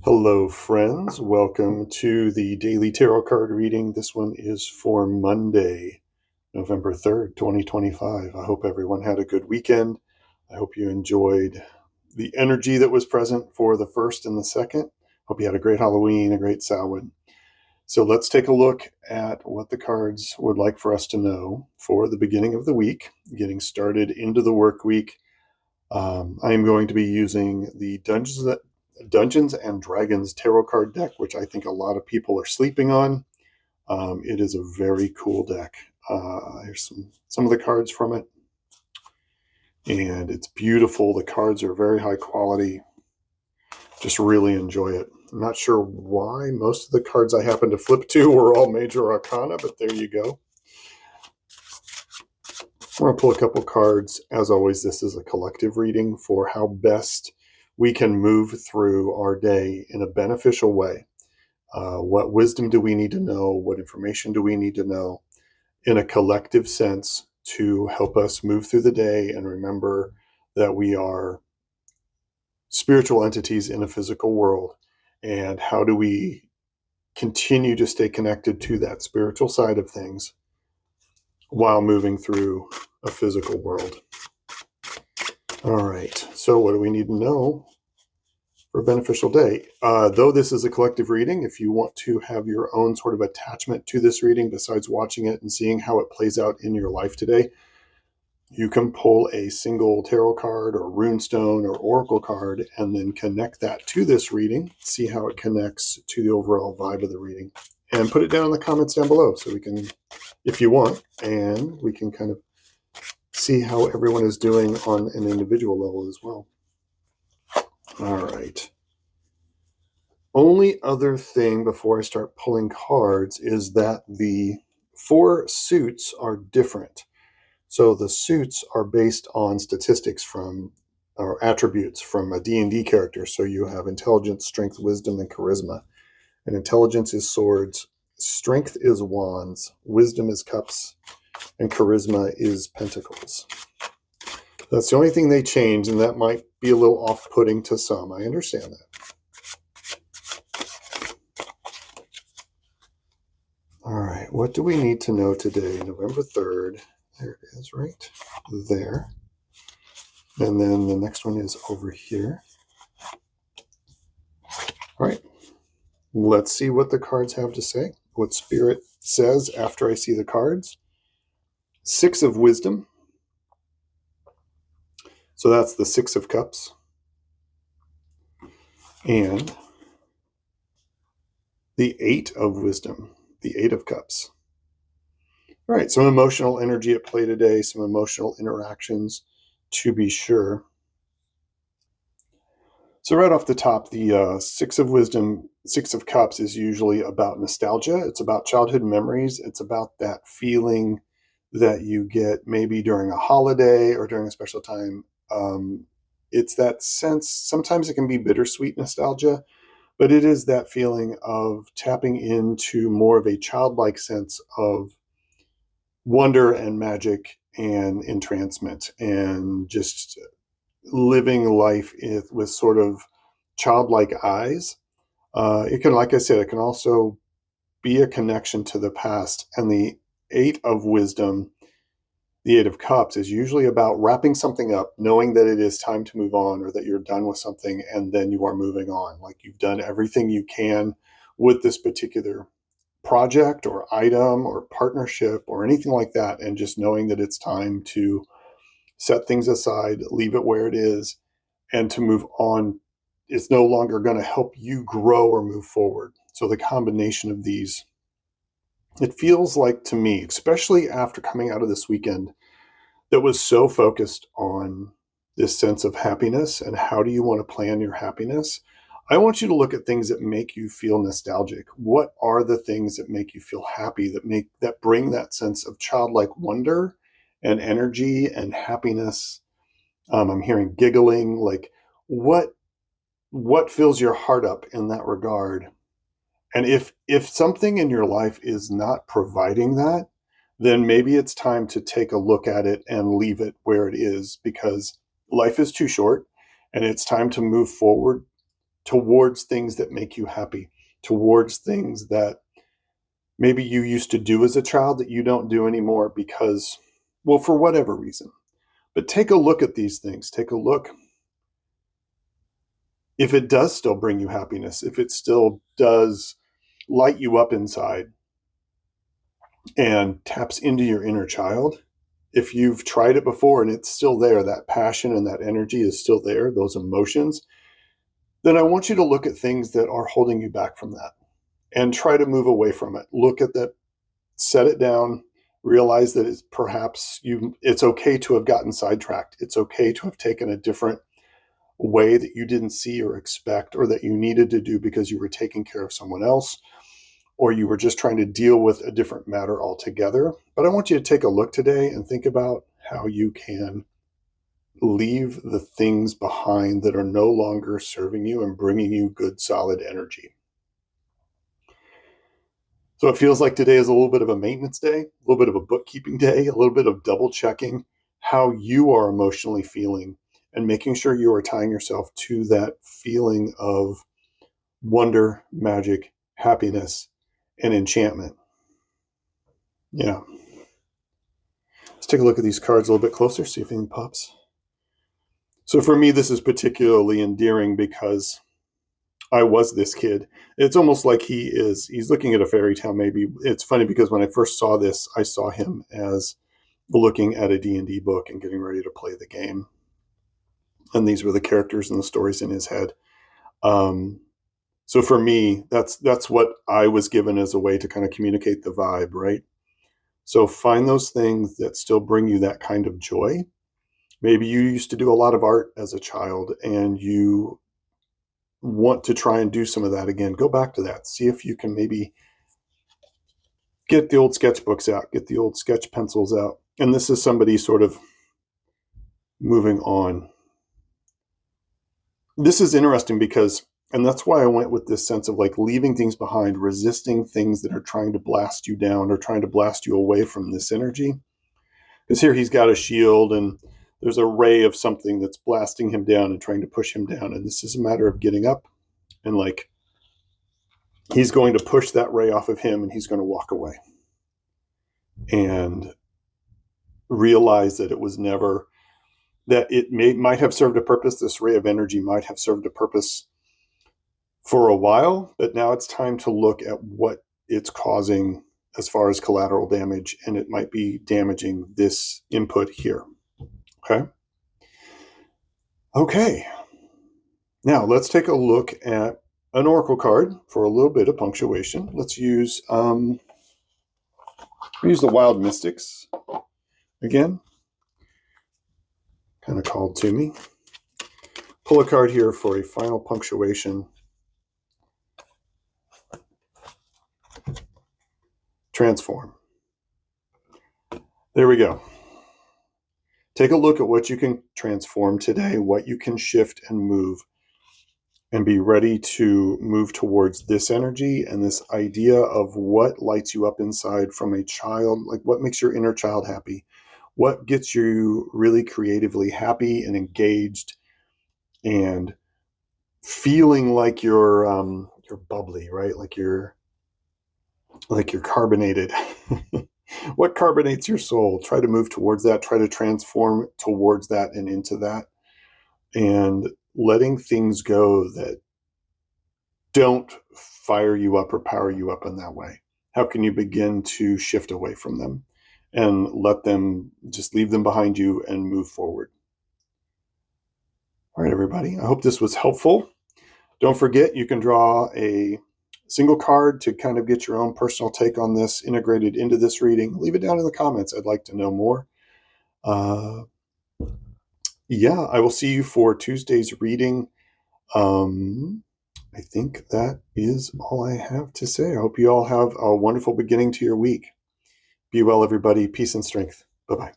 Hello, friends. Welcome to the Daily Tarot Card Reading. This one is for Monday, November 3rd, 2025. I hope everyone had a good weekend. I hope you enjoyed the energy that was present for the first and the second. Hope you had a great Halloween, a great Samhain. So let's take a look at what the cards would like for us to know for the beginning of the week, getting started into the work week. I am going to be using the Dungeons and Dragons tarot card deck, which I think a lot of people are sleeping on. It is a very cool deck. Here's some of the cards from it, and it's beautiful. The cards are very high quality. Just really enjoy it. I'm not sure why most of the cards I happened to flip to were all major arcana, but there you go. I'm going to pull a couple cards. As always, this is a collective reading for how best we can move through our day in a beneficial way. What wisdom do we need to know? What information do we need to know in a collective sense to help us move through the day and remember that we are spiritual entities in a physical world? And how do we continue to stay connected to that spiritual side of things while moving through a physical world? All right, so what do we need to know for a beneficial day? Though this is a collective reading, if you want to have your own sort of attachment to this reading besides watching it and seeing how it plays out in your life today, you can pull a single tarot card or runestone or oracle card and then connect that to this reading, see how it connects to the overall vibe of the reading, and put it down in the comments down below so we can, if you want, and we can kind of see how everyone is doing on an individual level as well. All right. Only other thing before I start pulling cards is that the 4 suits are different. So the suits are based on statistics from, or attributes from a D&D character. So you have intelligence, strength, wisdom, and charisma. And intelligence is swords, strength is wands, wisdom is cups, and charisma is pentacles. That's the only thing they change, and that might be a little off-putting to some. I understand that. All right, what do we need to know today? November 3rd. There it is, right there. And then the next one is over here. All right, let's see what the cards have to say, what Spirit says after I see the cards. 6 of Wisdom. So that's the 6 of Cups. And the 8 of Wisdom, the 8 of Cups. All right, some emotional energy at play today, some emotional interactions to be sure. So right off the top, the 6 of Wisdom, 6 of Cups is usually about nostalgia. It's about childhood memories. It's about that feeling that you get maybe during a holiday or during a special time. It's that sense, sometimes it can be bittersweet nostalgia, but it is that feeling of tapping into more of a childlike sense of wonder and magic and entrancement and just living life with sort of childlike eyes. It can, like I said, it can also be a connection to the past. And the 8 of Wisdom, the 8 of Cups, is usually about wrapping something up, knowing that it is time to move on or that you're done with something and then you are moving on. Like you've done everything you can with this particular project or item or partnership or anything like that, and just knowing that it's time to set things aside, leave it where it is, and to move on. It's no longer going to help you grow or move forward. So the combination of these, it feels like to me, especially after coming out of this weekend that was so focused on this sense of happiness and how do you want to plan your happiness, I want you to look at things that make you feel nostalgic. What are the things that make you feel happy, that bring that sense of childlike wonder and energy and happiness? I'm hearing giggling. Like what fills your heart up in that regard? And if something in your life is not providing that, then maybe it's time to take a look at it and leave it where it is, because life is too short and it's time to move forward towards things that make you happy, towards things that maybe you used to do as a child that you don't do anymore because, well, for whatever reason. But take a look at these things. Take a look if it does still bring you happiness, if it still does light you up inside and taps into your inner child. If you've tried it before and it's still there, that passion and that energy is still there, those emotions, then I want you to look at things that are holding you back from that and try to move away from it. Look at that, set it down, realize that it's okay to have gotten sidetracked. It's okay to have taken a different way that you didn't see or expect, or that you needed to do because you were taking care of someone else, or you were just trying to deal with a different matter altogether. But I want you to take a look today and think about how you can leave the things behind that are no longer serving you and bringing you good, solid energy. So it feels like today is a little bit of a maintenance day, a little bit of a bookkeeping day, a little bit of double checking how you are emotionally feeling and making sure you are tying yourself to that feeling of wonder, magic, happiness, and enchantment. Yeah. Let's take a look at these cards a little bit closer, see if anything pops. So for me, this is particularly endearing because I was this kid. It's almost like he's looking at a fairy tale maybe. It's funny because when I first saw this, I saw him as looking at a D&D book and getting ready to play the game. And these were the characters and the stories in his head. So for me, that's what I was given as a way to kind of communicate the vibe, right? So find those things that still bring you that kind of joy. Maybe you used to do a lot of art as a child and you want to try and do some of that again. Go back to that. See if you can maybe get the old sketchbooks out, get the old sketch pencils out. And this is somebody sort of moving on. This is interesting because, and that's why I went with this sense of like leaving things behind, resisting things that are trying to blast you down or trying to blast you away from this energy. Because here he's got a shield and there's a ray of something that's blasting him down and trying to push him down. And this is a matter of getting up and like he's going to push that ray off of him and he's going to walk away and realize that it was never, that it might have served a purpose. This ray of energy might have served a purpose for a while, but now it's time to look at what it's causing as far as collateral damage, and it might be damaging this input here. Okay. Now let's take a look at an oracle card for a little bit of punctuation. Let's use the Wild Mystics again. Kind of called to me. Pull a card here for a final punctuation. Transform. There we go. Take a look at what you can transform today, what you can shift and move, and be ready to move towards this energy and this idea of what lights you up inside from a child, like what makes your inner child happy, what gets you really creatively happy and engaged and feeling like you're bubbly, right? Like you're carbonated. What carbonates your soul? Try to move towards that. Try to transform towards that and into that. And letting things go that don't fire you up or power you up in that way. How can you begin to shift away from them and let them, just leave them behind you and move forward? All right, everybody. I hope this was helpful. Don't forget, you can draw a single card to kind of get your own personal take on this integrated into this reading. Leave it down in the comments. I'd like to know more. Yeah, I will see you for Tuesday's reading. I think that is all I have to say. I hope you all have a wonderful beginning to your week. Be well, everybody. Peace and strength. Bye-bye.